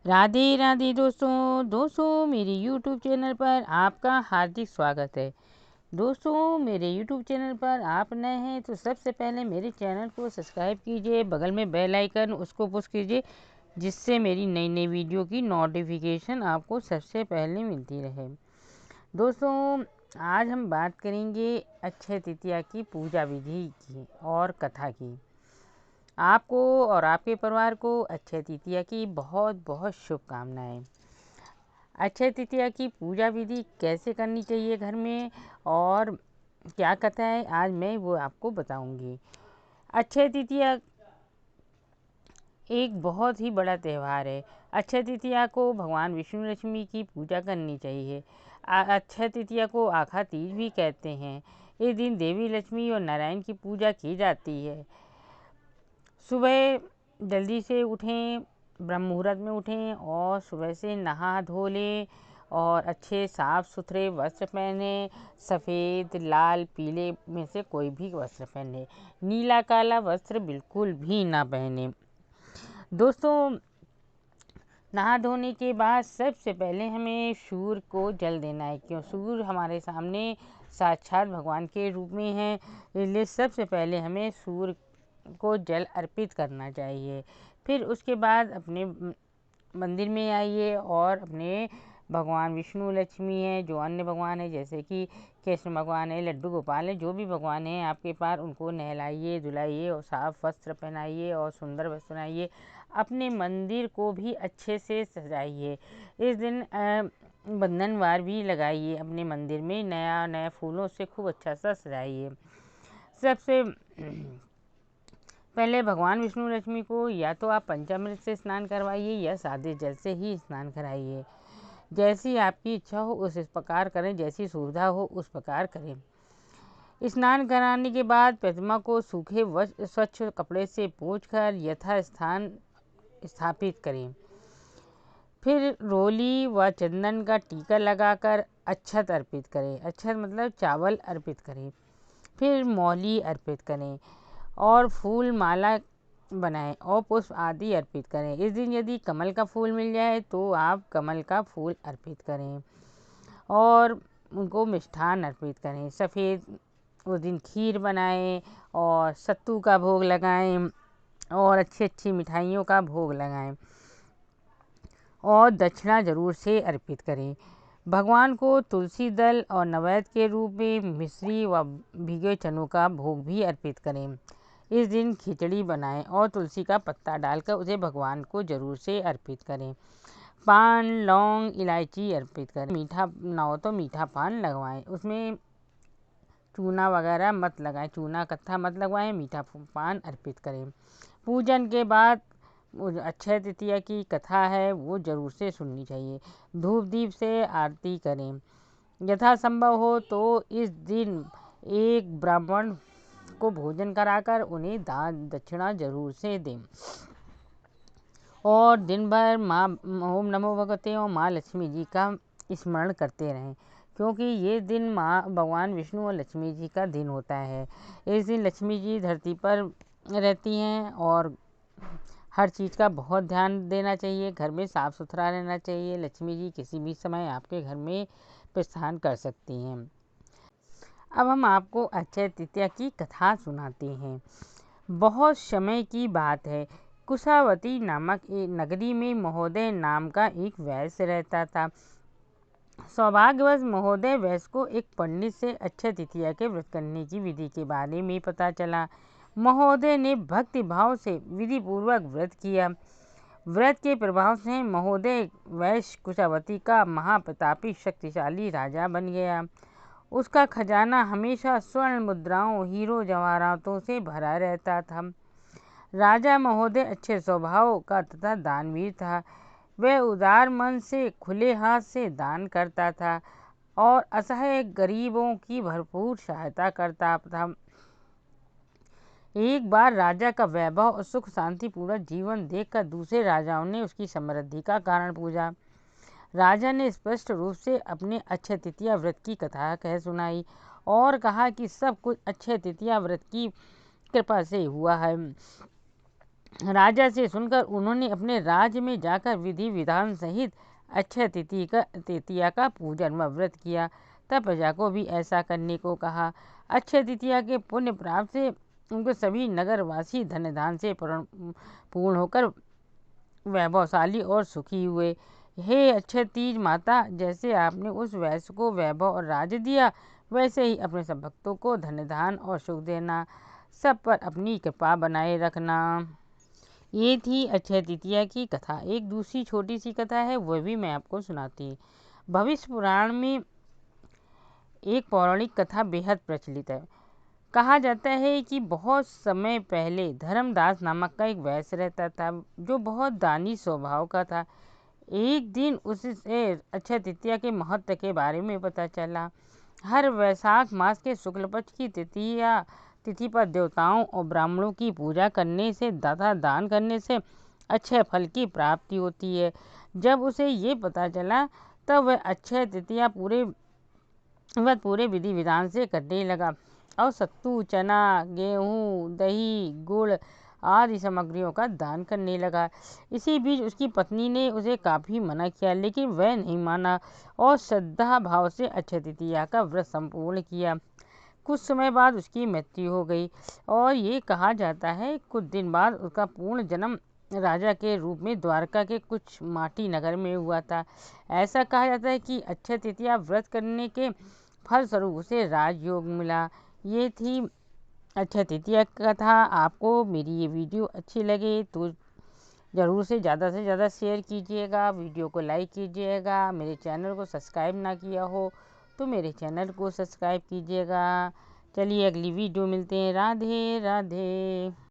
राधे राधे दोस्तों मेरे YouTube channel पर आपका हार्दिक स्वागत है। दोस्तों मेरे YouTube चैनल पर आप नए हैं तो सबसे पहले मेरे चैनल को सब्सक्राइब कीजिए, बगल में बेल आइकन उसको पुश कीजिए, जिससे मेरी नई नई वीडियो की नोटिफिकेशन आपको सबसे पहले मिलती रहे। दोस्तों आज हम बात करेंगे अक्षय तृतीया की पूजा विधि की और कथा की। आपको और आपके परिवार को अक्षय तृतीया की बहुत बहुत शुभकामनाएं। अक्षय तृतीया की पूजा विधि कैसे करनी चाहिए घर में और क्या कथा है, आज मैं वो आपको बताऊंगी। अक्षय तृतीया एक बहुत ही बड़ा त्यौहार है। अक्षय तृतीया को भगवान विष्णु लक्ष्मी की पूजा करनी चाहिए। अक्षय तृतीया को आखा तीज भी कहते हैं। इस दिन देवी लक्ष्मी और नारायण की पूजा की जाती है। सुबह जल्दी से उठें, ब्रह्म मुहूर्त में उठें और सुबह से नहा धो लें और अच्छे साफ सुथरे वस्त्र पहने। सफ़ेद, लाल, पीले में से कोई भी वस्त्र पहने, नीला काला वस्त्र बिल्कुल भी ना पहने। दोस्तों नहा धोने के बाद सबसे पहले हमें सूर्य को जल देना है, क्यों सूर्य हमारे सामने साक्षात भगवान के रूप में है, इसलिए सबसे पहले हमें सूर्य को जल अर्पित करना चाहिए। फिर उसके बाद अपने मंदिर में आइए और अपने भगवान विष्णु लक्ष्मी हैं, जो अन्य भगवान हैं जैसे कि कृष्ण भगवान है, लड्डू गोपाल है, जो भी भगवान हैं आपके पास, उनको नहलाइए धुलाइए और साफ वस्त्र पहनाइए और सुंदर वस्त्र बनाइए। अपने मंदिर को भी अच्छे से सजाइए। इस दिन बंधनवार भी लगाइए, अपने मंदिर में नया नया फूलों से खूब अच्छा सा सजाइए। सबसे पहले भगवान विष्णु लक्ष्मी को या तो आप पंचामृत से स्नान करवाइए या सादे जल से ही स्नान कराइए। जैसी आपकी इच्छा हो उस प्रकार करें, जैसी सुविधा हो उस प्रकार करें। स्नान कराने के बाद प्रतिमा को सूखे स्वच्छ कपड़े से पोंछकर यथास्थान स्थापित करें। फिर रोली व चंदन का टीका लगाकर अक्षत अर्पित करें। अक्षत मतलब चावल अर्पित करें। फिर मौली अर्पित करें और फूल माला बनाएं और पुष्प आदि अर्पित करें। इस दिन यदि कमल का फूल मिल जाए तो आप कमल का फूल अर्पित करें और उनको मिष्ठान अर्पित करें। सफ़ेद उस दिन खीर बनाएं और सत्तू का भोग लगाएं और अच्छी अच्छी मिठाइयों का भोग लगाएं और दक्षिणा जरूर से अर्पित करें। भगवान को तुलसी दल और नैवेद्य के रूप में मिश्री व भीगे चनों का भोग भी अर्पित करें। इस दिन खिचड़ी बनाएं और तुलसी का पत्ता डालकर उसे भगवान को जरूर से अर्पित करें। पान, लौंग, इलायची अर्पित करें। मीठा ना हो तो मीठा पान लगवाएं, उसमें चूना वगैरह मत लगाएं, चूना कत्था मत लगवाएं, मीठा पान अर्पित करें। पूजन के बाद अक्षय तृतीया की कथा है वो जरूर से सुननी चाहिए। धूप दीप से आरती करें। यथासंभव हो तो इस दिन एक ब्राह्मण को भोजन कराकर उन्हें दान दक्षिणा जरूर से दें और दिन भर माँ ओम नमो भगवते और माँ लक्ष्मी जी का स्मरण करते रहें, क्योंकि ये दिन माँ भगवान विष्णु और लक्ष्मी जी का दिन होता है। इस दिन लक्ष्मी जी धरती पर रहती हैं और हर चीज़ का बहुत ध्यान देना चाहिए। घर में साफ़ सुथरा रहना चाहिए। लक्ष्मी जी किसी भी समय आपके घर में प्रस्थान कर सकती हैं। अब हम आपको अक्षय तृतीया की कथा सुनाते हैं। बहुत समय की बात है, कुशावती नामक एक नगरी में महोदय नाम का एक वैश्य रहता था। सौभाग्यवश महोदय वैश्य को एक पंडित से अक्षय तृतीया के व्रत करने की विधि के बारे में पता चला। महोदय ने भक्ति भाव से विधि पूर्वक व्रत किया। व्रत के प्रभाव से महोदय वैश्य कुशावती का महाप्रतापी शक्तिशाली राजा बन गया। उसका खजाना हमेशा स्वर्ण मुद्राओं, हीरो जवाहरातों से भरा रहता था। राजा महोदय अच्छे स्वभाव का तथा दानवीर था। वह उदार मन से खुले हाथ से दान करता था और असहाय गरीबों की भरपूर सहायता करता था। एक बार राजा का वैभव और सुख शांतिपूर्ण जीवन देखकर दूसरे राजाओं ने उसकी समृद्धि का कारण पूछा। राजा ने स्पष्ट रूप से अपने अक्षय तृतीया व्रत की कथा कह सुनाई और कहा कि सब कुछ अक्षय तृतीया व्रत की कृपा से हुआ है। राजा से सुनकर उन्होंने अपने राज्य में जाकर विधि विधान सहित अक्षय तृतीया का पूजन व व्रत किया। तब प्रजा को भी ऐसा करने को कहा। अक्षय तृतीया के पुण्य प्राप्त से उनको सभी नगरवासी धन धान से पूर्ण होकर वैभवशाली और सुखी हुए। हे अक्षय तीज माता, जैसे आपने उस वैश्य को वैभव और राज्य दिया, वैसे ही अपने सब भक्तों को धन धान और सुख देना। सब पर अपनी कृपा बनाए रखना। ये थी अक्षय तृतीया की कथा। एक दूसरी छोटी सी कथा है, वह भी मैं आपको सुनाती हूँ। भविष्य पुराण में एक पौराणिक कथा बेहद प्रचलित है। कहा जाता है कि बहुत समय पहले धर्मदास नामक का एक वैश्य रहता था, जो बहुत दानी स्वभाव का था। एक दिन उससे अक्षय तृतीया के महत्व के बारे में पता चला। हर वैशाख मास के शुक्ल पक्ष की तिथि पर देवताओं और ब्राह्मणों की पूजा करने से तथा दान करने से अक्षय फल की प्राप्ति होती है। जब उसे ये पता चला, तब वह अक्षय तृतीया पूरे विधि विधान से करने लगा और सत्तू, चना, गेहूँ, दही, गुड़ आदि सामग्रियों का दान करने लगा। इसी बीच उसकी पत्नी ने उसे काफ़ी मना किया, लेकिन वह नहीं माना और श्रद्धा भाव से अक्षय तृतीया का व्रत संपूर्ण किया। कुछ समय बाद उसकी मृत्यु हो गई और ये कहा जाता है कुछ दिन बाद उसका पूर्ण जन्म राजा के रूप में द्वारका के कुछ माटी नगर में हुआ था। ऐसा कहा जाता है कि अक्षय तृतीया व्रत करने के फलस्वरूप उसे राजयोग मिला। ये थी अक्षय तृतीया कथा। आपको मेरी ये वीडियो अच्छी लगे तो ज़रूर से ज़्यादा शेयर कीजिएगा, वीडियो को लाइक कीजिएगा। मेरे चैनल को सब्सक्राइब ना किया हो तो मेरे चैनल को सब्सक्राइब कीजिएगा। चलिए अगली वीडियो मिलते हैं। राधे राधे।